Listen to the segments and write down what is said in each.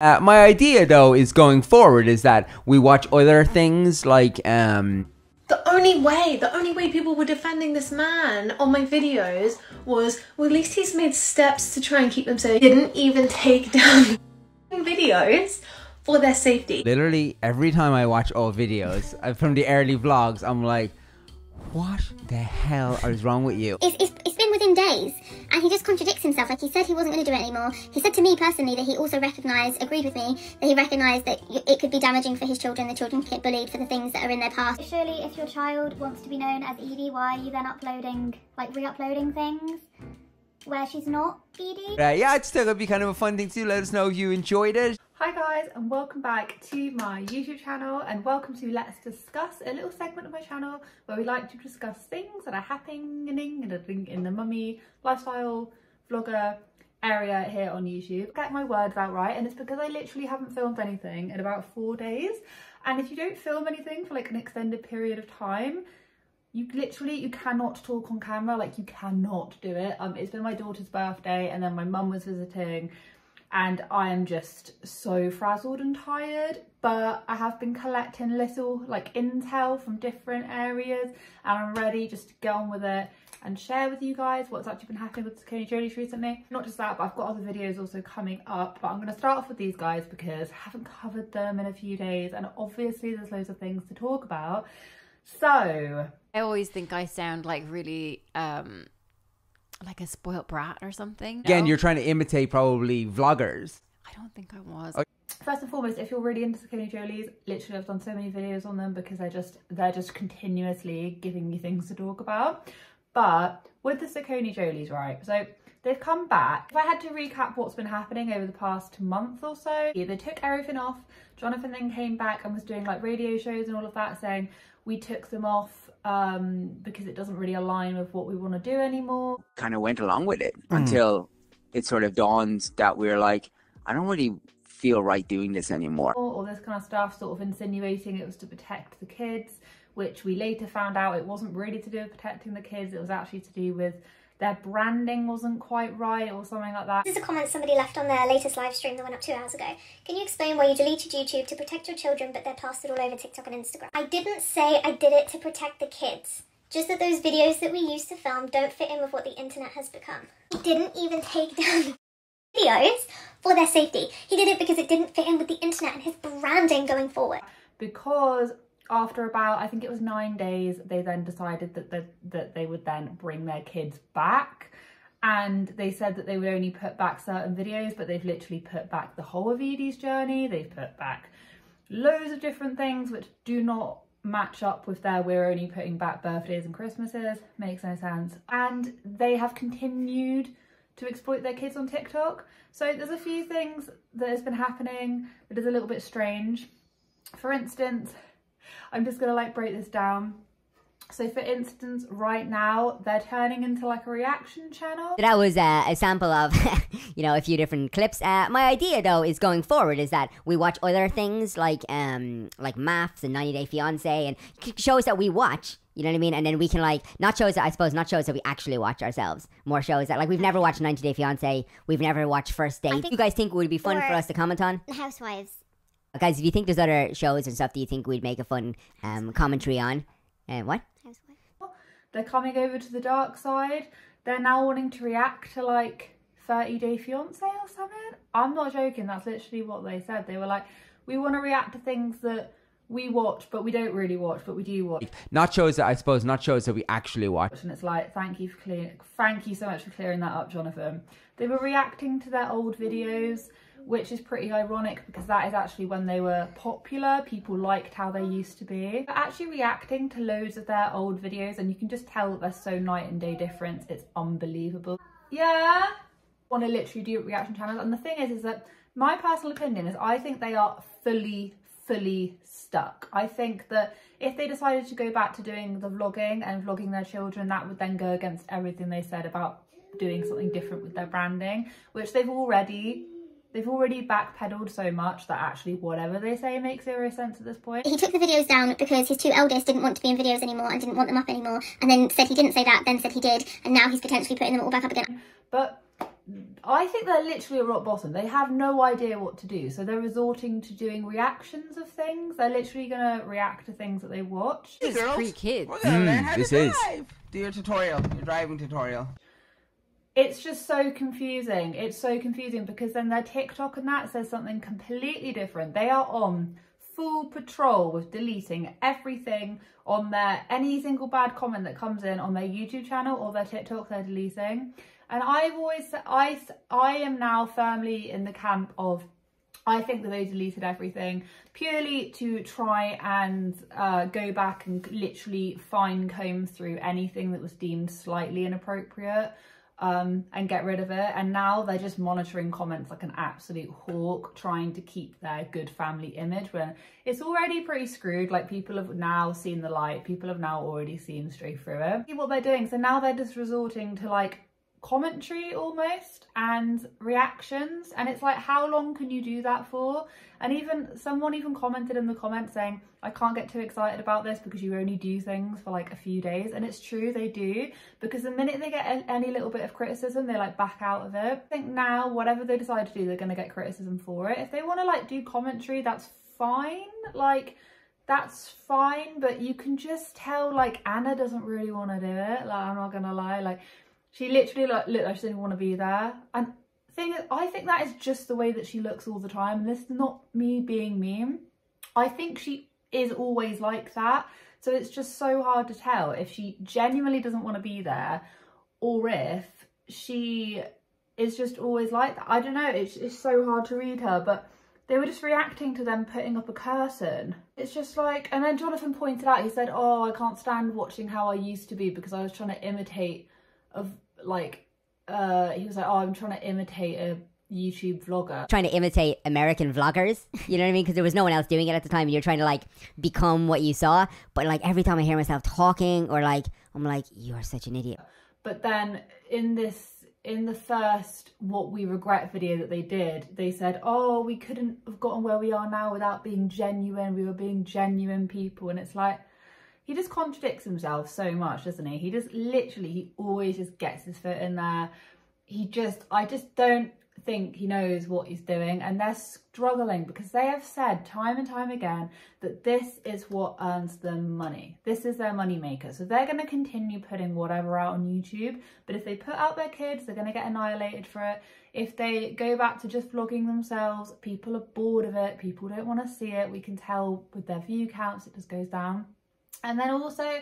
My idea, though, is going forward is that we watch other things like The only way people were defending this man on my videos was, well, at least he's made steps to try and keep them safe. He didn't even take down videos for their safety. Literally every time I watch old videos from the early vlogs, I'm like, what the hell is wrong with you? It's been within days, and he just contradicts himself. Like, he said he wasn't going to do it anymore. He said to me personally that he also agreed with me, that he recognised that it could be damaging for his children. The children get bullied for the things that are in their past. Surely if your child wants to be known as Edie, why are you then uploading, like re-uploading things where she's not Edie? Yeah, it's still gonna be kind of a fun thing too. Let us know if you enjoyed it. Hi guys, and welcome back to my YouTube channel, and welcome to Let's Discuss, a little segment of my channel where we like to discuss things that are happening in the mummy lifestyle vlogger area here on YouTube. Get my words out right, and it's because I literally haven't filmed anything in about 4 days, and if you don't film anything for like an extended period of time, you cannot talk on camera. Like, you cannot do it. It's been my daughter's birthday, and then my mum was visiting, and I am just so frazzled and tired, but I have been collecting little like intel from different areas, and I'm ready just to get on with it and share with you guys what's actually been happening with SACCONEJOLYs recently. Not just that, but I've got other videos also coming up, but I'm going to start off with these guys because I haven't covered them in a few days, and obviously there's loads of things to talk about. So I always think I sound like really like a spoiled brat or something. Again, you're trying to imitate probably vloggers. I don't think I was. First and foremost, if you're really into SACCONEJOLYs, literally I've done so many videos on them because they're just continuously giving me things to talk about. But with the SACCONEJOLYs, right, so they've come back. If I had to recap what's been happening over the past month or so, they took everything off. Jonathan then came back and was doing like radio shows and all of that, saying we took them off because it doesn't really align with what we want to do anymore. Kind of went along with it until it sort of dawned that we're like, I don't really feel right doing this anymore. All this kind of stuff, sort of insinuating it was to protect the kids, which we later found out it wasn't really to do with protecting the kids. It was actually to do with their branding wasn't quite right or something like that. This is a comment somebody left on their latest live stream that went up 2 hours ago. Can you explain why you deleted YouTube to protect your children but they're plastered all over TikTok and Instagram? I didn't say I did it to protect the kids. Just that those videos that we used to film don't fit in with what the internet has become. He didn't even take down videos for their safety. He did it because it didn't fit in with the internet and his branding going forward. Because after about, I think it was 9 days, they then decided that they would then bring their kids back. And they said that they would only put back certain videos, but they've literally put back the whole of Edie's journey. They've put back loads of different things which do not match up with their we're only putting back birthdays and Christmases. Makes no sense. And they have continued to exploit their kids on TikTok. So there's a few things that has been happening that is a little bit strange. For instance, I'm just gonna like break this down. So for instance, right now they're turning into like a reaction channel. That was a sample of, you know, a few different clips. My idea though is going forward is that we watch other things like Maths and 90 Day Fiance and shows that we watch. You know what I mean? And then we can like, not shows that we actually watch ourselves. More shows that like we've never watched 90 Day Fiance. We've never watched First Date. You guys think would be fun for us to comment on? Housewives. Guys, if you think there's other shows and stuff that you think we'd make a fun commentary on, what? They're coming over to the dark side. They're now wanting to react to like 30 Day Fiance or something. I'm not joking, that's literally what they said. They were like, we want to react to things that we watch, but we don't really watch, but we do watch. Not shows that we actually watch. And it's like, thank you so much for clearing that up, Jonathan. They were reacting to their old videos, which is pretty ironic because that is actually when they were popular. People liked how they used to be. They're actually reacting to loads of their old videos, and you can just tell that they're so night and day difference. It's unbelievable. Yeah, want to literally do reaction channels, and the thing is that my personal opinion is I think they are fully stuck. I think that if they decided to go back to doing the vlogging and vlogging their children, that would then go against everything they said about doing something different with their branding, which they've already backpedaled so much that actually whatever they say makes zero sense at this point. He took the videos down because his 2 eldest didn't want to be in videos anymore and didn't want them up anymore, and then said he didn't say that, then said he did, and now he's potentially putting them all back up again. But I think they're literally at rock bottom. They have no idea what to do. So they're resorting to doing reactions of things. They're literally going to react to things that they watch. This is pre-kids. We're gonna learn how to this drive. Do your tutorial, your driving tutorial. It's just so confusing. It's so confusing because then their TikTok and that says something completely different. They are on full patrol with deleting everything on their, any single bad comment that comes in on their YouTube channel or their TikTok, they're deleting. And I've always, I am now firmly in the camp of, I think that they deleted everything purely to try and go back and literally fine comb through anything that was deemed slightly inappropriate. And get rid of it, and now they're just monitoring comments like an absolute hawk, trying to keep their good family image when it's already pretty screwed. Like, people have now seen the light, people have now already seen straight through it. See what they're doing, so now they're just resorting to like commentary almost and reactions, and it's like, how long can you do that for? And even someone even commented in the comments saying, I can't get too excited about this because you only do things for like a few days. And it's true, they do, because the minute they get any little bit of criticism, they like back out of it. I think now whatever they decide to do, they're going to get criticism for it. If they want to like do commentary, that's fine, like that's fine, but you can just tell like Anna doesn't really want to do it. Like, I'm not gonna lie, like she literally looked like she didn't want to be there. And thing is, I think that is just the way that she looks all the time. And this is not me being mean. I think she is always like that. So it's just so hard to tell if she genuinely doesn't want to be there or if she is just always like that. I don't know. It's so hard to read her, but they were just reacting to them putting up a curtain. It's just like, and then Jonathan pointed out, he said, oh, I can't stand watching how I used to be because I was trying to imitate of like, he was like, oh, I'm trying to imitate a YouTube vlogger. Trying to imitate American vloggers, you know what I mean? Because there was no one else doing it at the time and you're trying to like become what you saw. But like every time I hear myself talking or like, I'm like, you are such an idiot. But then in the first What We Regret video that they did, they said, oh, we couldn't have gotten where we are now without being genuine. We were being genuine people. And it's like, he just contradicts himself so much, doesn't he? He just literally, he always just gets his foot in there. I just don't think he knows what he's doing, and they're struggling because they have said time and time again that this is what earns them money. This is their money maker. So they're going to continue putting whatever out on YouTube, but if they put out their kids, they're going to get annihilated for it. If they go back to just vlogging themselves, people are bored of it. People don't want to see it. We can tell with their view counts, it just goes down. And then also,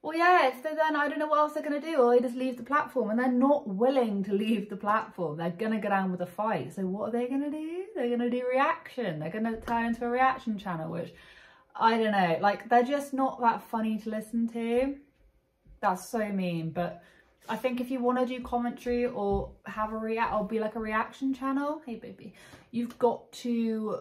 well, yeah, if they're then, I don't know what else they're going to do, or they just leave the platform, and they're not willing to leave the platform. They're going to go down with a fight. So what are they going to do? They're going to do reaction. They're going to turn into a reaction channel, which, I don't know, like, they're just not that funny to listen to. That's so mean. But I think if you want to do commentary or have or be like a reaction channel, hey baby, you've got to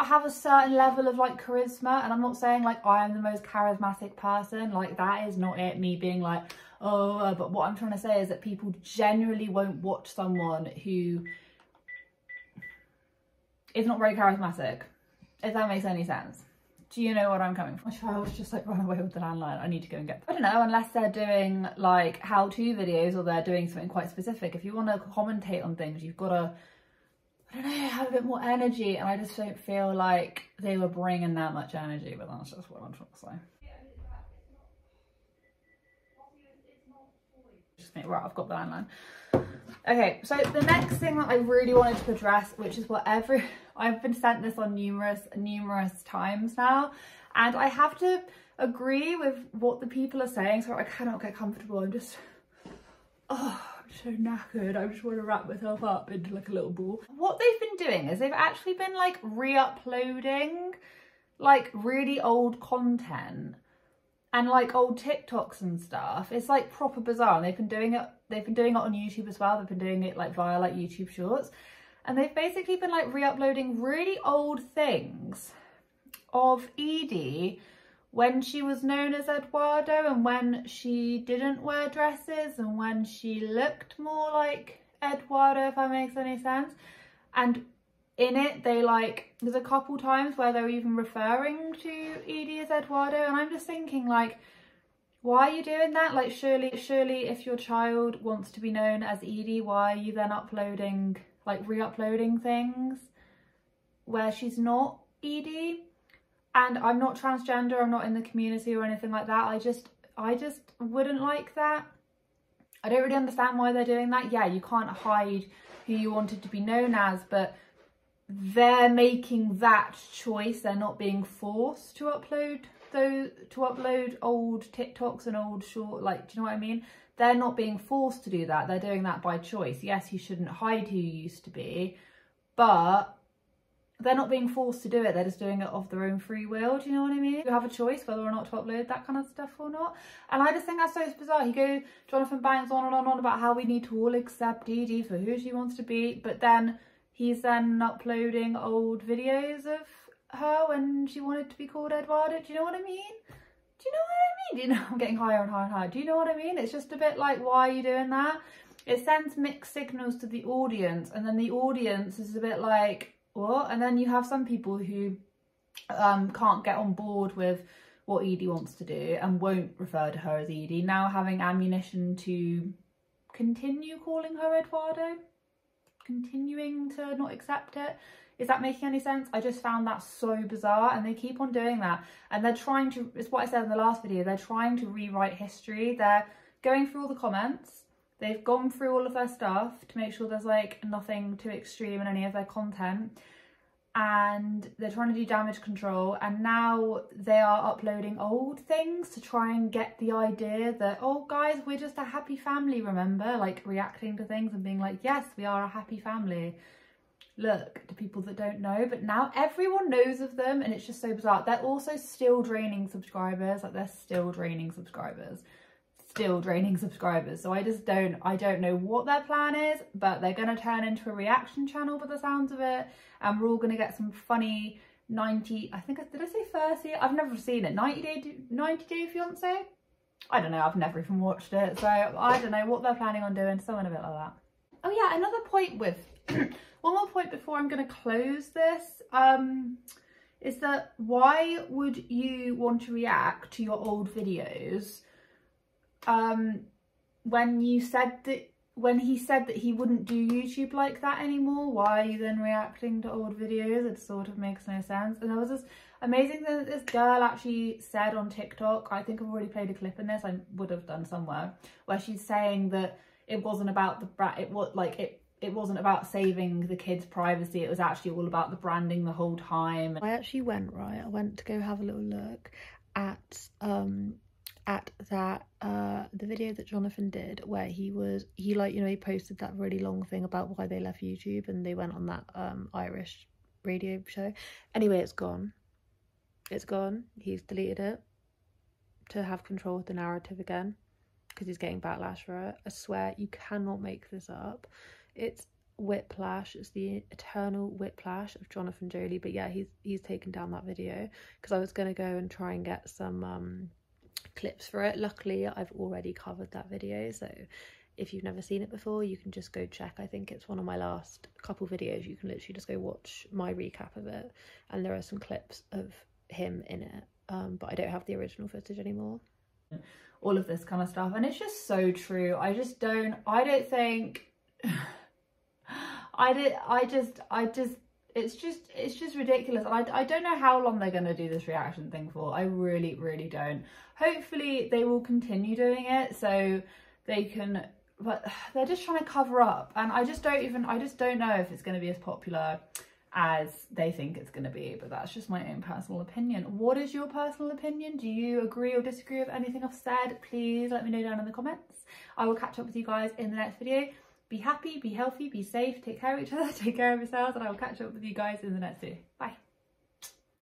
have a certain level of like charisma. And I'm not saying like I am the most charismatic person, like that is not it, me being like, oh, but what I'm trying to say is that people generally won't watch someone who is not very charismatic, if that makes any sense. Do you know what I'm coming from? My child's just like run away with the landline. I need to go and get them. I don't know, unless they're doing like how-to videos or they're doing something quite specific. If you want to commentate on things, you've got to, I don't know, have a bit more energy, and I just don't feel like they were bringing that much energy, but that's just what I'm trying to say. Right, I've got the landline. Okay, so the next thing that I really wanted to address, which is what I've been sent this on numerous times now, and I have to agree with what the people are saying, so I cannot get comfortable. I'm just, oh, so knackered. I just want to wrap myself up into like a little ball. What they've been doing is they've actually been like re-uploading like really old content and like old TikToks and stuff. It's like proper bizarre, and they've been doing it on YouTube as well. They've been doing it like via like YouTube Shorts, and they've basically been like re-uploading really old things of Edie when she was known as Eduardo, and when she didn't wear dresses, and when she looked more like Eduardo, if that makes any sense. And in it, they like, there's a couple times where they're even referring to Edie as Eduardo, and I'm just thinking like, Why are you doing that? Like, surely if your child wants to be known as Edie, why are you then uploading, like re-uploading things where she's not Edie? And I'm not transgender, I'm not in the community or anything like that. I just wouldn't like that. I don't really understand why they're doing that. Yeah, you can't hide who you wanted to be known as, but they're making that choice. They're not being forced to upload old TikToks and old short, like, do you know what I mean? They're not being forced to do that. They're doing that by choice. Yes, you shouldn't hide who you used to be, but they're not being forced to do it. They're just doing it of their own free will. Do you know what I mean? You have a choice whether or not to upload that kind of stuff or not. And I just think that's so bizarre. Jonathan bangs on and on about how we need to all accept Edie for who she wants to be, but then he's then uploading old videos of her when she wanted to be called Eduardo. Do you know what I mean? Do you know what I mean? Do you know, I'm getting higher and higher and higher. Do you know what I mean? It's just a bit like, why are you doing that? It sends mixed signals to the audience, and then the audience is a bit like, what? And then you have some people who can't get on board with what Edie wants to do and won't refer to her as Edie, now having ammunition to continue calling her Eduardo, continuing to not accept it. Is that making any sense? I just found that so bizarre, and they keep on doing that. And they're trying to, it's what I said in the last video, they're trying to rewrite history. They're going through all the comments. They've gone through all of their stuff to make sure there's like nothing too extreme in any of their content. And they're trying to do damage control, and now they are uploading old things to try and get the idea that, oh guys, we're just a happy family, remember? Like reacting to things and being like, yes, we are a happy family. Look, to people that don't know, but now everyone knows of them, and it's just so bizarre. They're also still draining subscribers, like they're still draining subscribers. So I don't know what their plan is, but they're going to turn into a reaction channel by the sounds of it, and we're all going to get some funny 90, I think, did I say 30? I've never seen it. 90 Day Fiance? I don't know, I've never even watched it, so I don't know what they're planning on doing, something a bit like that. Oh yeah, another point with, one more point before I'm going to close this, is that why would you want to react to your old videos when he said that he wouldn't do YouTube like that anymore? Why are you then reacting to old videos? It sort of makes no sense. And there was this amazing thing that this girl actually said on TikTok. I think I've already played a clip in this, I would have done somewhere, where she's saying that it wasn't about it wasn't about saving the kids' privacy, it was actually all about the branding the whole time. I actually went to go have a little look at that the video that Jonathan did, where he posted that really long thing about why they left YouTube and they went on that Irish radio show. Anyway, it's gone. He's deleted it to have control of the narrative again, because he's getting backlash for it. I swear, you cannot make this up. It's whiplash. It's the eternal whiplash of Jonathan JOLY. But yeah, he's taken down that video, because I was going to go and try and get some clips for it. Luckily, I've already covered that video, so if you've never seen it before, you can just go check. I think it's one of my last couple videos. You can literally just go watch my recap of it, and there are some clips of him in it, but I don't have the original footage anymore. All of this kind of stuff, and it's just so true. It's just ridiculous. And I don't know how long they're going to do this reaction thing for. I really don't. Hopefully they will continue doing it so they can, but they're just trying to cover up, and I just don't know if it's going to be as popular as they think it's going to be. But that's just my own personal opinion. What is your personal opinion? Do you agree or disagree with anything I've said? Please let me know down in the comments. I will catch up with you guys in the next video. Be happy, be healthy, be safe, take care of each other, take care of yourselves, and I will catch up with you guys in the next video. Bye.